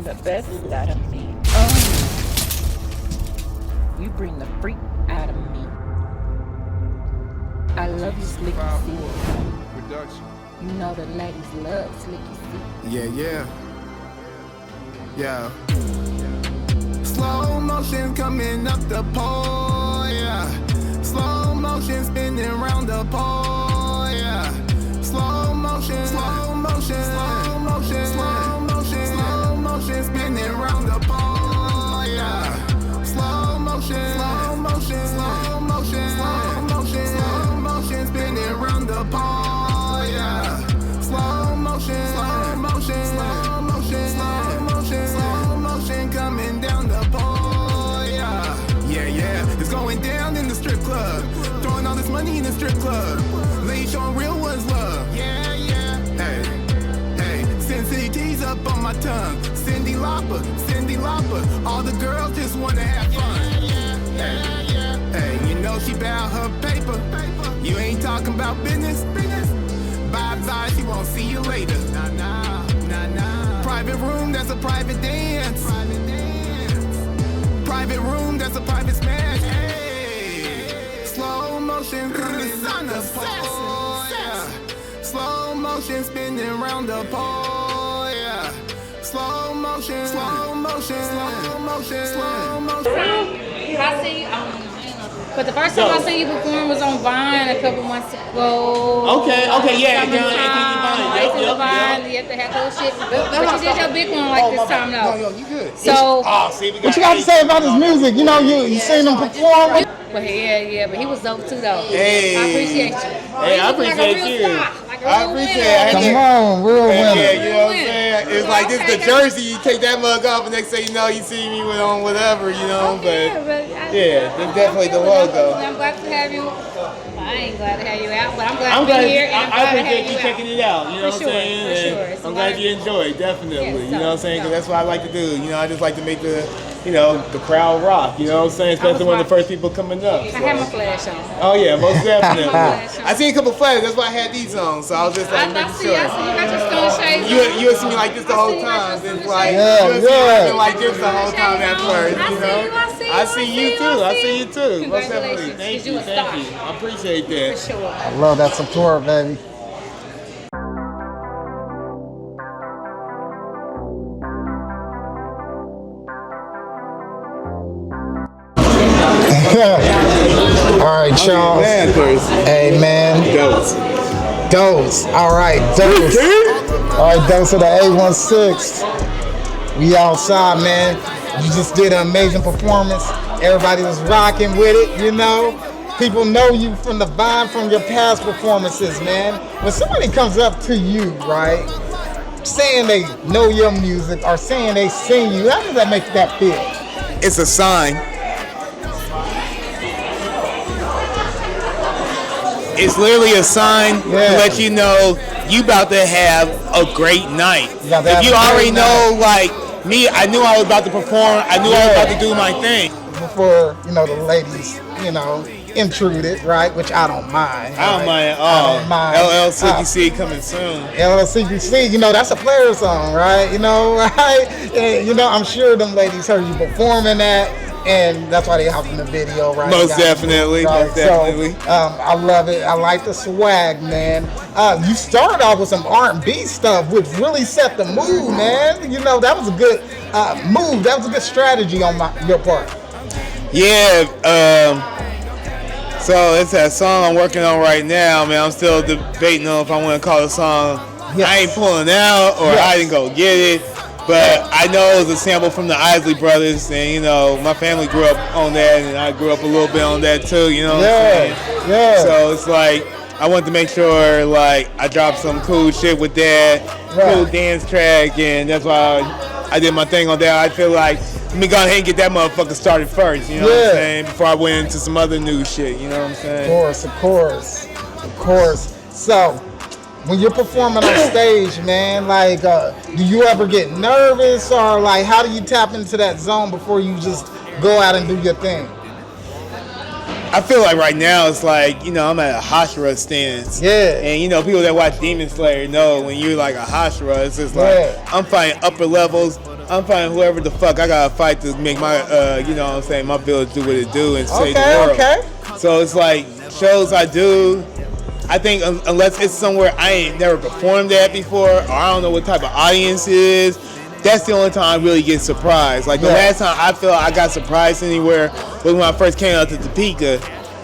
the best out of me. You bring the freak out of me. I love you, Slicky Production. You know the ladies love Slicky Yeah. Slow motion coming up the pole, yeah. Slow motion spinning around the pole, yeah. Slow motion, slow motion, slow motion, slow motion, slow motion spinning around the pole, yeah. Slow motion, slow motion, slow motion, slow motion, slow motion spinning around the pole, yeah. Slow motion, slow motion, slow motion, slow motion, slow motion coming down the pole, yeah. It's going down in the strip club. Throwing all this money in the strip club. Ladies showing real ones love. Hey, Sin City T's up on my tongue. Cindy Lauper. All the girls just wanna have fun. Hey, you know she bout her paper. You ain't talking about business. Bye, she won't see you later. Nah. Private room, that's a private dance. Private room, that's a private smash. Hey, slow motion through the sun of pole, yeah. Slow motion spinning around the pole, yeah. Slow motion, slow motion, slow motion, slow motion. I see you. But the first time I seen you perform was on Vine a couple months ago. Okay, yeah. Vine. You have to have those shit. But you did your big one like this time, though. No, you good. So, What you got to say about his music? You know, you seen him perform? but but he was dope too, though. Hey. I appreciate you. Hey, I appreciate you. I appreciate it. Come on, real Yeah, winner. you know what I'm saying? It's like this the jersey, you take that mug off and next thing you know, you see me with on whatever, you know, that's definitely the logo. I'm glad to have you. I ain't glad to have you out, but I'm glad to be here. And I appreciate you checking it out, you know what I'm saying? For sure. And I'm glad you enjoy it, definitely. Yes, You know what I'm saying? Because that's what I like to do. You know, I just like to make the crowd rock, you know what I'm saying? Especially when the first people coming up. I had my flash on. Oh yeah, most definitely. flash on. I seen a couple flashes, that's why I had these on, so I was just like making sure. I see you got your stone shades on. You would see me like this the whole time. It's like, Yeah, you would see me yeah. like this the whole time at first, you know? I see you too. Congratulations. Most definitely. Thank you. I appreciate that. For sure. I love that support, baby. All right, Charles. Hey, man. Dose. All right, Dose. All right, Dose of the 816. We outside, man. You just did an amazing performance. Everybody was rocking with it, you know. People know you from the Vine, from your past performances, man. When somebody comes up to you, right, saying they know your music or saying they sing you, how does that make that feel? It's a sign. It's literally a sign to let you know you about to have a great night. If you already know, like me, I knew I was about to perform. I knew I was about to do my thing. Before, the ladies, intruded, right? Which I don't mind. I don't mind at all. LLCBC coming soon. LLCBC, that's a player song, right? Right? And, I'm sure them ladies heard you performing that. And that's why they hopped in the video, right? Most definitely. So, I love it. I like the swag, man. You started off with some R&B stuff, which really set the mood, man. That was a good move. That was a good strategy on your part. Yeah. So it's that song I'm working on right now, man. I'm still debating on if I want to call the song I Ain't Pulling Out or I Didn't Go Get It. But I know it was a sample from the Isley Brothers, and my family grew up on that, and I grew up a little bit on that too. You know what I'm saying? Yeah. So it's like I wanted to make sure like I dropped some cool shit with that, cool dance track, and that's why I did my thing on that. I feel like let me go ahead and get that motherfucker started first. You know what I'm saying? Before I went into some other new shit. You know what I'm saying? Of course. So, when you're performing on stage, man, like, do you ever get nervous or like, how do you tap into that zone before you just go out and do your thing? I feel like right now it's like, I'm at a Hashira stance. Yeah. And, people that watch Demon Slayer know when you're like a Hashira, it's just like, I'm fighting upper levels, I'm fighting whoever the fuck I gotta fight to make my, you know what I'm saying, my village do what it do and save the world. Okay. So it's like shows I do. I think unless it's somewhere I ain't never performed at before, or I don't know what type of audience it is, that's the only time I really get surprised. Like the last time I feel I got surprised anywhere was when I first came out to Topeka.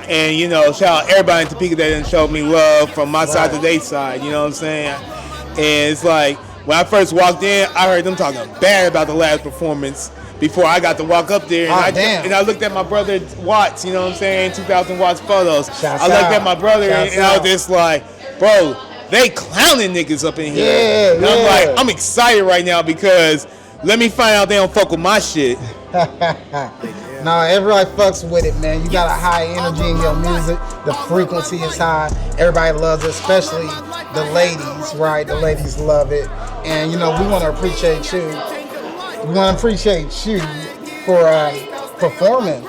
And, you know, shout out everybody in Topeka that didn't show me love from my side to their side, you know what I'm saying? And it's like, when I first walked in, I heard them talking bad about the last performance before I got to walk up there. And I looked at my brother Watts, you know what I'm saying, 2,000 Watts photos. I looked at my brother and I was just like, bro, they clowning niggas up in here. And I'm like, I'm excited right now because let me find out they don't fuck with my shit. No, everybody fucks with it, man. You got a high energy in your music. The frequency is high. Everybody loves it, especially the ladies, right? The ladies love it. And, you know, we want to appreciate you. We want to appreciate you for performing.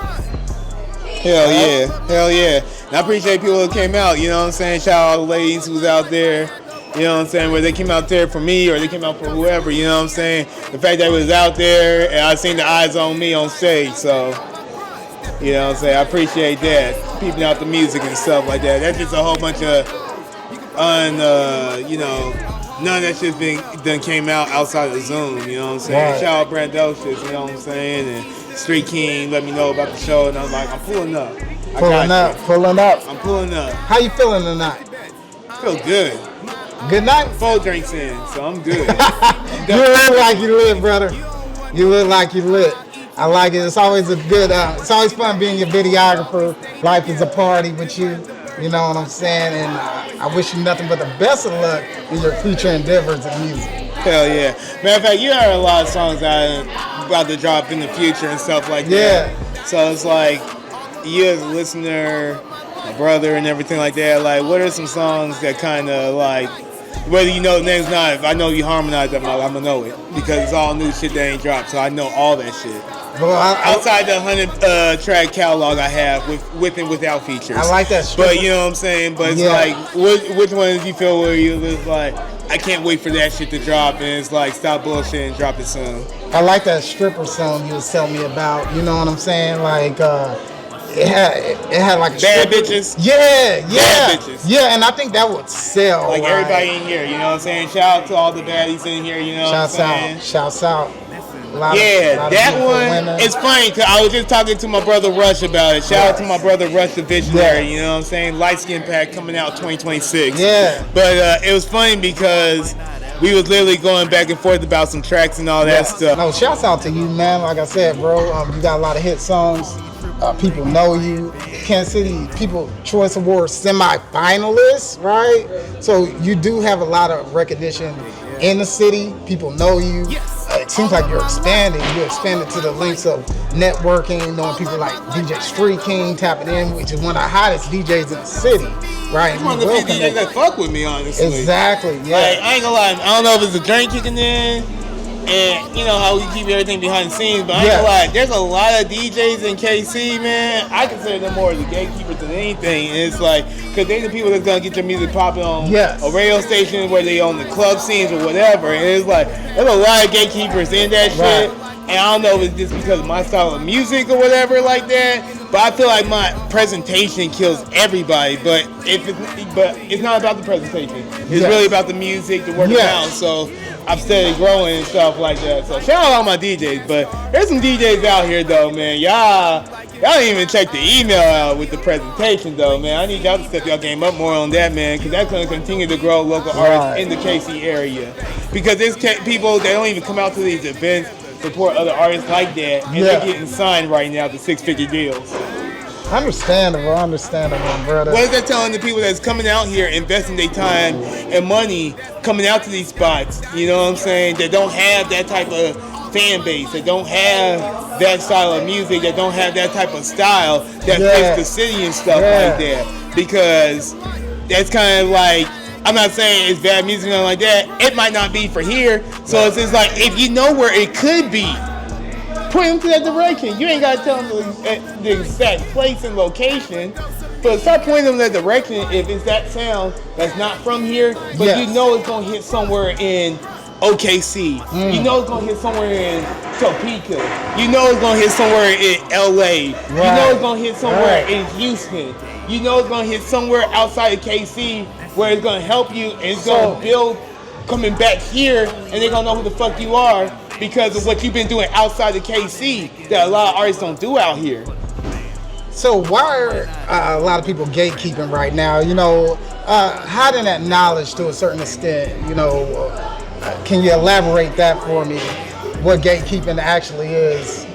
Hell yeah. And I appreciate people who came out, you know what I'm saying? Shout out all the ladies who's out there. You know what I'm saying? Whether they came out there for me or they came out for whoever, you know what I'm saying? The fact that it was out there and I seen the eyes on me on stage, so, you know what I'm saying? I appreciate that. Peeping out the music and stuff like that. That's just a whole bunch of, you know, none of that shit's done came out outside of Zoom, you know what I'm saying? Right. Shout out Brandoshis, you know what I'm saying? And Street King let me know about the show, and I'm like, I'm pulling up. Pulling up. I'm pulling up. How you feeling tonight? Feel good. Good night. 4 drinks in, so I'm good. You look like you lit, brother. You look like you lit. I like it. It's always a good. It's always fun being your videographer. Life is a party with you. You know what I'm saying? And I wish you nothing but the best of luck in your future endeavors in music. Hell yeah. Matter of fact, you heard a lot of songs that I'm about to drop in the future and stuff like that. Yeah. So it's like, you as a listener, my brother and everything like that, like, what are some songs that kind of like, whether you know the name's not, if I know you harmonize them, I'm going to know it. Because it's all new shit that ain't dropped, so I know all that shit. Well, outside the 100 track catalog I have with and without features. I like that shit. But you know what I'm saying? But it's like, which one do you feel where you live like, I can't wait for that shit to drop, and it's like, stop bullshit and drop it soon. I like that stripper song you was telling me about, you know what I'm saying? Like, it had like bad bitches. Yeah. Bad bitches. Yeah, and I think that would sell. Like everybody in here, you know what I'm saying? Shout out to all the baddies in here, you know what I'm saying? Shouts out. That one, it's funny because I was just talking to my brother Rush about it. Shout out to my brother Rush, the visionary, you know what I'm saying? Light Skin Pack coming out 2026. Yeah. But it was funny because we was literally going back and forth about some tracks and all that stuff. No, shouts out to you, man. Like I said, bro, you got a lot of hit songs. People know you. Kansas City People Choice Award semi-finalist, right? So you do have a lot of recognition in the city. People know you. It seems like you're expanding. You expanded to the links of networking, knowing people like DJ Street King tapping in, which is one of the hottest DJs in the city, right? One of the few DJs that fuck with me, honestly. Exactly, yeah. Like, I ain't gonna lie. I don't know if it's a drink kicking in, and you know how we keep everything behind the scenes, but I ain't gonna lie. There's a lot of DJs in KC, man. I consider them more the gatekeepers than anything. And it's like, because they're the people that's gonna get your music popping on a radio station where they own the club scenes or whatever. And it's like, there's a lot of gatekeepers in that shit. And I don't know if it's just because of my style of music or whatever like that, but I feel like my presentation kills everybody. But it's not about the presentation. It's really about the music, the word of mouth. So I'm steady growing and stuff like that. So shout out all my DJs. But there's some DJs out here though, man. Y'all didn't even check the email out with the presentation though, man. I need y'all to step y'all game up more on that, man, because that's going to continue to grow local artists in the KC area. Because there's people that don't even come out to these events, support other artists like that, and they're getting signed right now to 6-figure deals. Understandable, brother. What is that telling the people that's coming out here, investing their time and money, coming out to these spots, you know what I'm saying, that don't have that type of fan base, that don't have that style of music, that don't have that type of style that fits the city and stuff like that? Because that's kind of like, I'm not saying it's bad music or nothing like that. It might not be for here. So it's just like, if you know where it could be, point them to that direction. You ain't got to tell them the exact place and location, but start pointing them in that direction if it's that sound that's not from here, but you know it's going to hit somewhere in OKC. You know it's gonna hit somewhere in Topeka. You know it's gonna hit somewhere in LA. Right. You know it's gonna hit somewhere Right. in Houston. You know it's gonna hit somewhere outside of KC where it's gonna help you and it's gonna build coming back here, and they're gonna know who the fuck you are because of what you've been doing outside of KC that a lot of artists don't do out here. So why are a lot of people gatekeeping right now? You know, hiding that knowledge to a certain extent. You know, can you elaborate that for me? What gatekeeping actually is?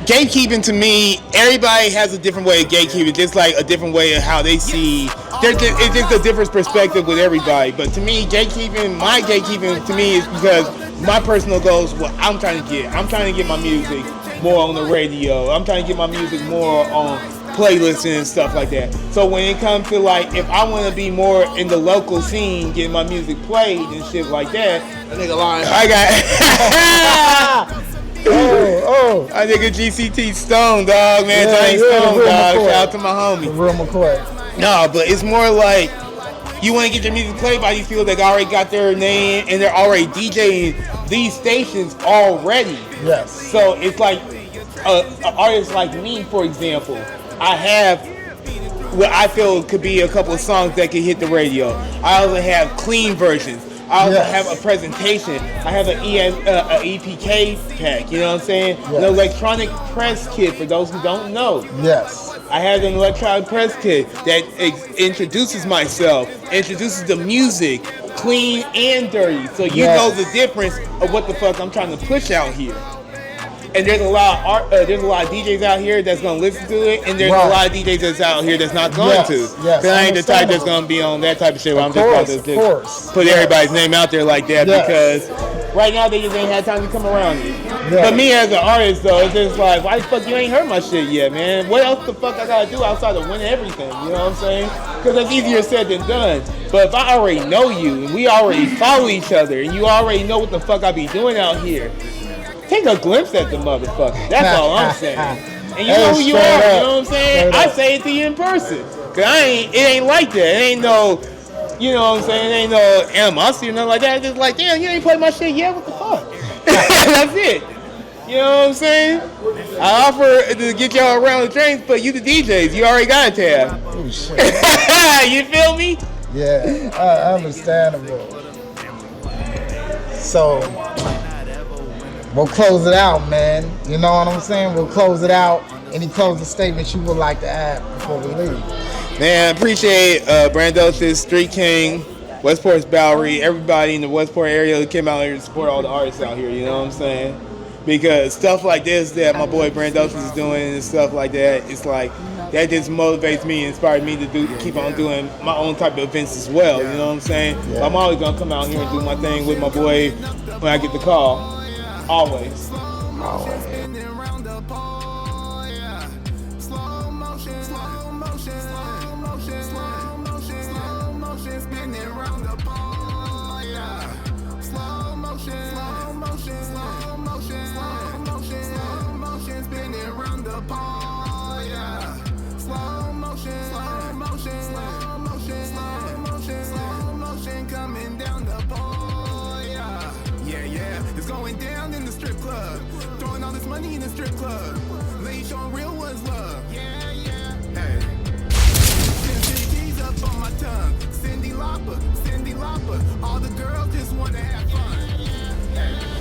Gatekeeping to me, everybody has a different way of gatekeeping, just like a different way of how they see. It's just a different perspective with everybody. But to me, my gatekeeping to me is because my personal goals, what I'm trying to get. I'm trying to get my music more on the radio. I'm trying to get my music more on playlists and stuff like that. So when it comes to like, if I want to be more in the local scene, getting my music played and shit like that, That nigga lying. I got. I nigga GCT Stone, dog, man. Johnny Stone, dog. Shout out to my homie. Real McCoy. No, but it's more like you want to get your music played by these people that already got their name and they're already DJing these stations already. Yes. So it's like an artist like me, for example. I have what I feel could be a couple of songs that could hit the radio. I also have clean versions. I also have a presentation. I have an EPK pack, you know what I'm saying? Yes. An electronic press kit for those who don't know. Yes. I have an electronic press kit that introduces myself, introduces the music, clean and dirty. So you know the difference of what the fuck I'm trying to push out here. And there's a lot of there's a lot of DJs out here that's gonna listen to it, and there's a lot of DJs that's out here that's not going to. Yes, I ain't the type that's gonna be on that type of shit. Where I'm just about to just put everybody's name out there like that because right now they just ain't had time to come around you. But me as an artist though, it's just like, why the fuck you ain't heard my shit yet, man? What else the fuck I gotta do outside of win everything? You know what I'm saying? Because that's easier said than done. But if I already know you and we already follow each other and you already know what the fuck I be doing out here, take a glimpse at the motherfucker. That's all I'm saying. And you know who you are, you know what I'm saying? I say it to you in person. Cause it ain't like that. It ain't no, you know what I'm saying? It ain't no animosity or nothing like that. It's just like, damn, you ain't played my shit yet? What the fuck? That's it. You know what I'm saying? I offer to get y'all around the trains, but you the DJs. You already got a tab. Oh, shit. You feel me? Yeah, understandable. So, we'll close it out, man. You know what I'm saying? We'll close it out. Any closing statements you would like to add before we leave? Man, appreciate Brandoshis, Street King, Westport's Bowery, everybody in the Westport area who came out here to support all the artists out here, you know what I'm saying? Because stuff like this that my boy Brandoshis is doing and stuff like that, it's like, that just motivates me and inspires me to keep on doing my own type of events as well, you know what I'm saying? Yeah. I'm always going to come out here and do my thing with my boy when I get the call. Always. Coming down the pole, yeah. It's going down in the strip club. Throwing all this money in the strip club. Ladies showing real ones love. Yeah. Hey. Cindy's up on my tongue. Cindy Lauper. All the girls just want to have fun. Hey.